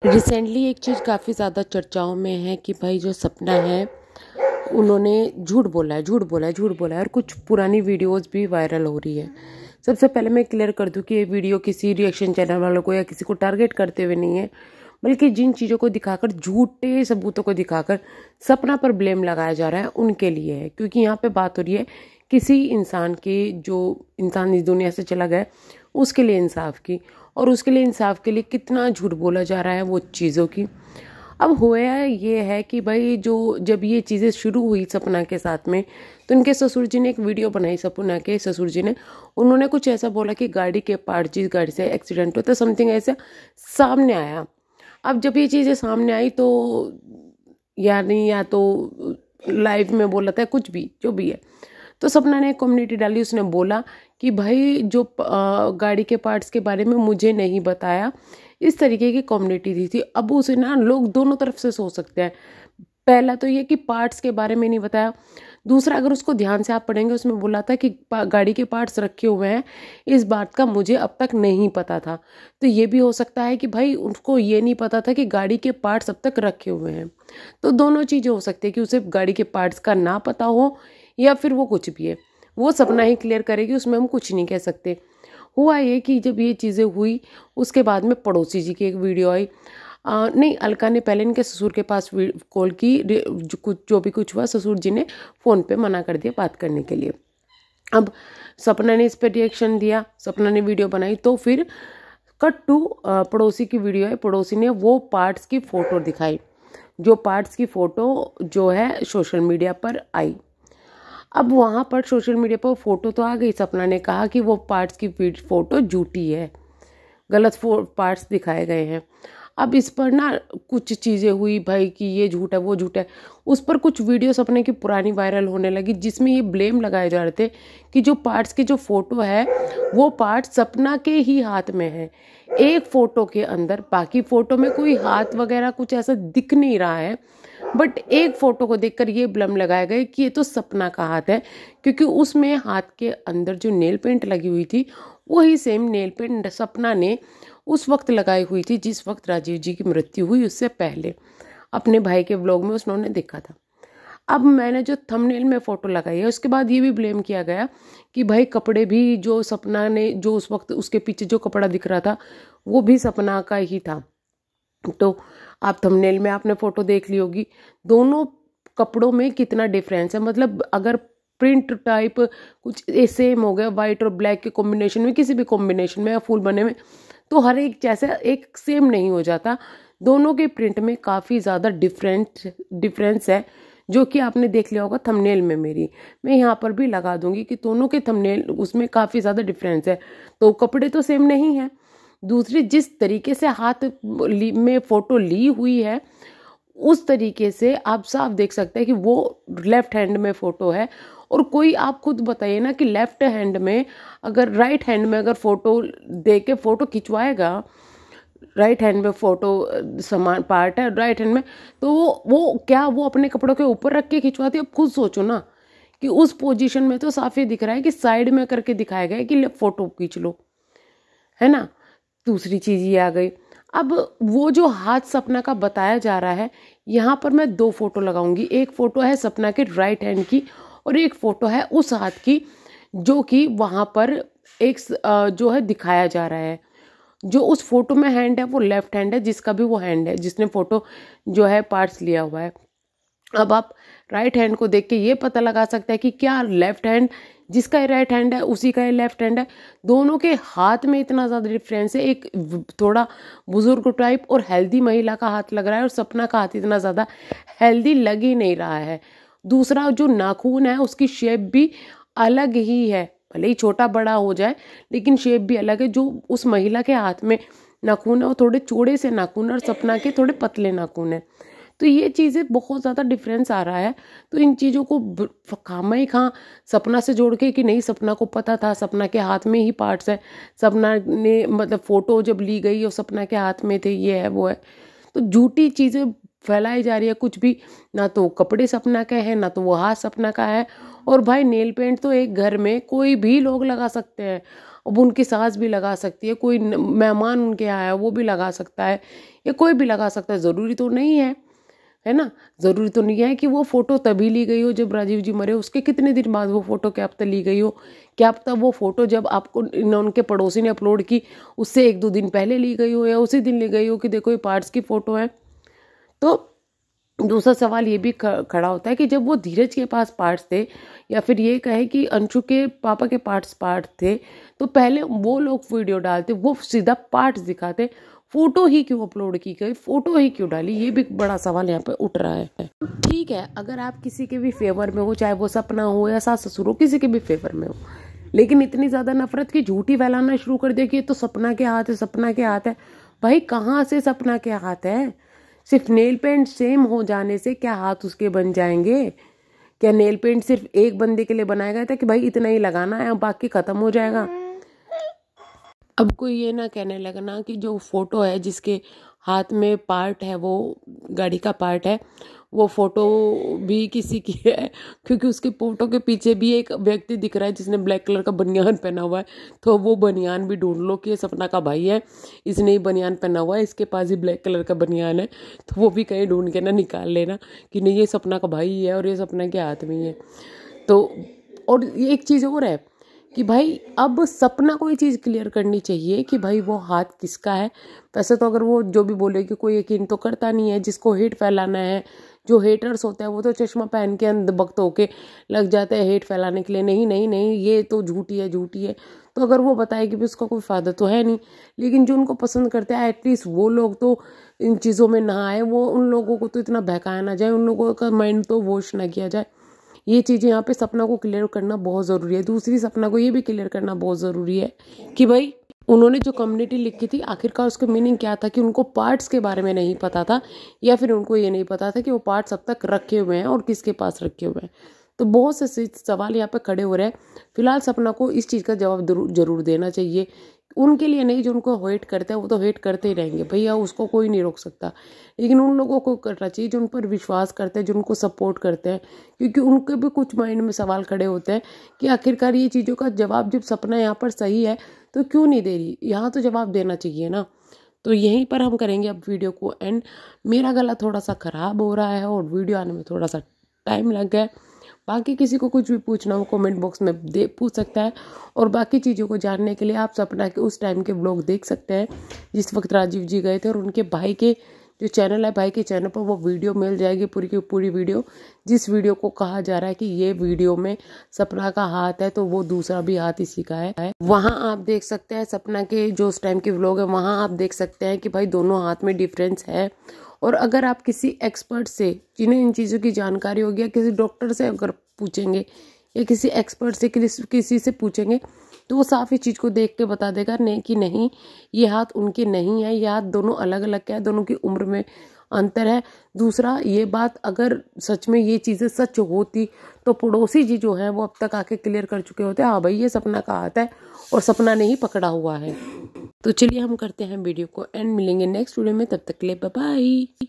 Recently एक चीज़ काफ़ी ज़्यादा चर्चाओं में है कि भाई जो सपना है उन्होंने झूठ बोला है, झूठ बोला है, झूठ बोला है और कुछ पुरानी वीडियोस भी वायरल हो रही है। सबसे पहले मैं क्लियर कर दूं कि ये वीडियो किसी रिएक्शन चैनल वालों को या किसी को टारगेट करते हुए नहीं है, बल्कि जिन चीज़ों को दिखाकर, झूठे सबूतों को दिखाकर सपना पर ब्लेम लगाया जा रहा है उनके लिए है। क्योंकि यहाँ पे बात हो रही है किसी इंसान की, जो इंसान इस दुनिया से चला गया उसके लिए इंसाफ की, और उसके लिए इंसाफ के लिए कितना झूठ बोला जा रहा है वो चीज़ों की। अब हुआ ये है कि भाई जब ये चीज़ें शुरू हुई सपना के साथ में, तो इनके ससुर जी ने एक वीडियो बनाई, सपना के ससुर जी ने। उन्होंने कुछ ऐसा बोला कि गाड़ी के पार्ट, जिस गाड़ी से एक्सीडेंट होता, समथिंग ऐसा सामने आया। अब जब ये चीज़ें सामने आई तो यानी या तो लाइव में बोला था, कुछ भी जो भी है, तो सपना ने एक कम्युनिटी डाली, उसने बोला कि भाई जो गाड़ी के पार्ट्स के बारे में मुझे नहीं बताया, इस तरीके की कम्युनिटी दी थी। अब उसे ना लोग दोनों तरफ से सोच सकते हैं। पहला तो ये कि पार्ट्स के बारे में नहीं बताया, दूसरा अगर उसको ध्यान से आप पढ़ेंगे, उसमें बोला था कि गाड़ी के पार्ट्स रखे हुए हैं, इस बात का मुझे अब तक नहीं पता था। तो ये भी हो सकता है कि भाई उनको ये नहीं पता था कि गाड़ी के पार्ट्स अब तक रखे हुए हैं। तो दोनों चीज़ें हो सकती है कि उसे गाड़ी के पार्ट्स का ना पता हो या फिर वो कुछ भी है। वो सपना ही क्लियर करेगी, उसमें हम कुछ नहीं कह सकते। हुआ ये कि जब ये चीज़ें हुई उसके बाद में पड़ोसी जी की एक वीडियो आई। नहीं, अलका ने पहले इनके ससुर के पास कॉल की, जो भी कुछ हुआ ससुर जी ने फ़ोन पे मना कर दिया बात करने के लिए। अब सपना ने इस पर रिएक्शन दिया, सपना ने वीडियो बनाई, तो फिर कट टू पड़ोसी की वीडियो है। पड़ोसी ने वो पार्ट्स की फ़ोटो दिखाई, जो पार्ट्स की फ़ोटो जो है सोशल मीडिया पर आई। अब वहाँ पर सोशल मीडिया पर फोटो तो आ गई, सपना ने कहा कि वो पार्ट्स की फोटो झूठी है, गलत पार्ट्स दिखाए गए हैं। अब इस पर ना कुछ चीज़ें हुई भाई कि ये झूठ है, वो झूठ है। उस पर कुछ वीडियो सपने की पुरानी वायरल होने लगी, जिसमें ये ब्लेम लगाए जा रहे थे कि जो पार्ट्स की जो फोटो है वो पार्ट सपना के ही हाथ में है, एक फ़ोटो के अंदर। बाकी फ़ोटो में कोई हाथ वगैरह कुछ ऐसा दिख नहीं रहा है, बट एक फ़ोटो को देखकर ये ब्लेम लगाए गए कि ये तो सपना का हाथ है, क्योंकि उसमें हाथ के अंदर जो नेल पेंट लगी हुई थी वही सेम नेल पेंट सपना ने उस वक्त लगाई हुई थी जिस वक्त राजीव जी की मृत्यु हुई, उससे पहले अपने भाई के व्लॉग में उन्होंने देखा था। अब मैंने जो थंबनेल में फ़ोटो लगाई है उसके बाद ये भी ब्लेम किया गया कि भाई कपड़े भी जो सपना ने, जो उस वक्त उसके पीछे जो कपड़ा दिख रहा था वो भी सपना का ही था। तो आप थंबनेल में आपने फ़ोटो देख ली होगी, दोनों कपड़ों में कितना डिफरेंस है। मतलब अगर प्रिंट टाइप कुछ सेम हो गया, वाइट और ब्लैक के कॉम्बिनेशन में, किसी भी कॉम्बिनेशन में या फूल बने में, तो हर एक जैसा एक सेम नहीं हो जाता। दोनों के प्रिंट में काफ़ी ज़्यादा डिफरेंस है, जो कि आपने देख लिया होगा थंबनेल में मेरी। मैं यहाँ पर भी लगा दूंगी कि दोनों के थंबनेल उसमें काफ़ी ज़्यादा डिफरेंस है। तो कपड़े तो सेम नहीं है, दूसरी जिस तरीके से हाथ में फ़ोटो ली हुई है उस तरीके से आप साफ देख सकते हैं कि वो लेफ्ट हैंड में फ़ोटो है। और कोई आप खुद बताइए ना कि लेफ्ट हैंड में अगर राइट हैंड में अगर फ़ोटो दे के फ़ोटो खिंचवाएगा, राइट हैंड में फ़ोटो समान पार्ट है राइट हैंड में, तो वो क्या वो अपने कपड़ों के ऊपर रख के खिंचवाती है? अब खुद सोचो ना कि उस पोजीशन में तो साफ ये दिख रहा है कि साइड में करके दिखाया गया है कि फ़ोटो खींच लो, है ना। दूसरी चीज़ ये आ गई। अब वो जो हाथ सपना का बताया जा रहा है, यहाँ पर मैं दो फोटो लगाऊंगी। एक फोटो है सपना के राइट हैंड की और एक फोटो है उस हाथ की, जो कि वहाँ पर एक जो है दिखाया जा रहा है। जो उस फोटो में हैंड है वो लेफ्ट हैंड है, जिसका भी वो हैंड है जिसने फोटो जो है पार्ट्स लिया हुआ है। अब आप राइट हैंड को देख के ये पता लगा सकते हैं कि क्या लेफ्ट हैंड जिसका ये राइट हैंड है उसी का ये लेफ्ट हैंड है। दोनों के हाथ में इतना ज़्यादा डिफरेंस है, एक थोड़ा बुजुर्ग टाइप और हेल्दी महिला का हाथ लग रहा है और सपना का हाथ इतना ज़्यादा हेल्दी लग ही नहीं रहा है। दूसरा जो नाखून है उसकी शेप भी अलग ही है, भले ही छोटा बड़ा हो जाए लेकिन शेप भी अलग है। जो उस महिला के हाथ में नाखून है वो थोड़े चौड़े से नाखून है और सपना के थोड़े पतले नाखून है। तो ये चीज़ें बहुत ज़्यादा डिफरेंस आ रहा है। तो इन चीज़ों को खामा ही खा सपना से जोड़ के कि नहीं सपना को पता था, सपना के हाथ में ही पार्ट्स है, सपना ने मतलब फ़ोटो जब ली गई और सपना के हाथ में थे, ये है वो है। तो झूठी चीज़ें फैलाई जा रही है। कुछ भी ना तो कपड़े सपना के हैं ना तो वो हाथ सपना का है। और भाई नेल पेंट तो एक घर में कोई भी लोग लगा सकते हैं। अब उनकी सास भी लगा सकती है, कोई मेहमान उनके यहाँ आया वो भी लगा सकता है, या कोई भी लगा सकता है, ज़रूरी तो नहीं है ना। ज़रूरी तो नहीं है कि वो फ़ोटो तभी ली गई हो जब राजीव जी मरे, उसके कितने दिन बाद वो फ़ोटो क्या पता ली गई हो, क्या पता वो फ़ोटो जब आपको उनके पड़ोसी ने अपलोड की उससे 1-2 दिन पहले ली गई हो, या उसी दिन ली गई हो कि देखो ये पार्ट्स की फ़ोटो है। तो दूसरा सवाल ये भी खड़ा होता है कि जब वो धीरज के पास पार्ट्स थे, या फिर ये कहे कि अंशु के पापा के पार्ट थे, तो पहले वो लोग वीडियो डालते, वो सीधा पार्ट्स दिखाते, फोटो ही क्यों अपलोड की गई, फोटो ही क्यों डाली, ये भी बड़ा सवाल यहाँ पे उठ रहा है। ठीक है, अगर आप किसी के भी फेवर में हो, चाहे वो सपना हो या सास ससुर हो, किसी के भी फेवर में हो, लेकिन इतनी ज्यादा नफरत की झूठी फैलाना शुरू कर दे कि ये तो सपना के हाथ है, सपना के हाथ है। भाई कहाँ से सपना के हाथ है? सिर्फ नेल पेंट सेम हो जाने से क्या हाथ उसके बन जाएंगे? क्या नेल पेंट सिर्फ एक बंदे के लिए बनाया गया था कि भाई इतना ही लगाना है, बाकी खत्म हो जाएगा? अब कोई ये ना कहने लगना कि जो फोटो है जिसके हाथ में पार्ट है, वो गाड़ी का पार्ट है, वो फोटो भी किसी की है, क्योंकि उसके फोटो के पीछे भी एक व्यक्ति दिख रहा है जिसने ब्लैक कलर का बनियान पहना हुआ है। तो वो बनियान भी ढूंढ लो कि ये सपना का भाई है, इसने ही बनियान पहना हुआ है, इसके पास ही ब्लैक कलर का बनियान है, तो वो भी कहीं ढूंढ के ना निकाल लेना कि नहीं ये सपना का भाई है और ये सपना के हाथ में ही है। तो और एक चीज़ और है कि भाई अब सपना को ये चीज़ क्लियर करनी चाहिए कि भाई वो हाथ किसका है। वैसे तो अगर वो जो भी बोले कि कोई यकीन तो करता नहीं है, जिसको हेट फैलाना है, जो हेटर्स होते हैं वो तो चश्मा पहन के अंधभक्त होके लग जाते हैं हेट फैलाने के लिए, नहीं नहीं नहीं ये तो झूठी है झूठी है। तो अगर वो बताए कि भी उसका कोई फ़ायदा तो है नहीं, लेकिन जो उनको पसंद करते हैं एटलीस्ट वो लोग तो इन चीज़ों में ना आए, वो उन लोगों को तो इतना बहकाया ना जाए, उन लोगों का माइंड तो वॉश ना किया जाए। ये चीज़ें यहाँ पे सपना को क्लियर करना बहुत ज़रूरी है। दूसरी सपना को ये भी क्लियर करना बहुत ज़रूरी है कि भाई उन्होंने जो कम्युनिटी लिखी थी आखिरकार उसका मीनिंग क्या था, कि उनको पार्ट्स के बारे में नहीं पता था, या फिर उनको ये नहीं पता था कि वो पार्ट्स अब तक रखे हुए हैं और किसके पास रखे हुए हैं। तो बहुत से सवाल यहाँ पे खड़े हो रहे हैं। फिलहाल सपना को इस चीज़ का जवाब जरूर देना चाहिए, उनके लिए नहीं, जो उनको हेट करते हैं वो तो हेट करते ही रहेंगे भैया, उसको कोई नहीं रोक सकता, लेकिन उन लोगों को करना चाहिए जो उन पर विश्वास करते हैं, जो उनको सपोर्ट करते हैं, क्योंकि उनके भी कुछ माइंड में सवाल खड़े होते हैं कि आखिरकार ये चीज़ों का जवाब जब सपना यहाँ पर सही है तो क्यों नहीं दे रही, यहाँ तो जवाब देना चाहिए ना। तो यहीं पर हम करेंगे अब वीडियो को एंड। मेरा गला थोड़ा सा ख़राब हो रहा है और वीडियो आने में थोड़ा सा टाइम लग गया। बाकी किसी को कुछ भी पूछना हो कमेंट बॉक्स में पूछ सकता है, और बाकी चीज़ों को जानने के लिए आप सपना के उस टाइम के ब्लॉग देख सकते हैं जिस वक्त राजीव जी गए थे, और उनके भाई के जो चैनल है, भाई के चैनल पर वो वीडियो मिल जाएगी पूरी की पूरी वीडियो। जिस वीडियो को कहा जा रहा है कि ये वीडियो में सपना का हाथ है, तो वो दूसरा भी हाथ इसी का है। वहाँ आप देख सकते हैं सपना के जो उस टाइम के व्लॉग है, वहाँ आप देख सकते हैं कि भाई दोनों हाथ में डिफरेंस है। और अगर आप किसी एक्सपर्ट से जिन्हें इन चीज़ों की जानकारी होगी, या किसी डॉक्टर से अगर पूछेंगे, या किसी एक्सपर्ट से किसी से पूछेंगे, तो वो साफ इस चीज़ को देख के बता देगा नहीं कि नहीं ये हाथ उनके नहीं है, ये हाथ दोनों अलग अलग है, दोनों की उम्र में अंतर है। दूसरा ये बात अगर सच में ये चीज़ें सच होती तो पड़ोसी जी जो है वो अब तक आके क्लियर कर चुके होते, हाँ भाई ये सपना का हाथ है और सपना ने ही पकड़ा हुआ है। तो चलिए हम करते हैं वीडियो को एंड, मिलेंगे नेक्स्ट वीडियो में, तब तक के लिए बाय बाय।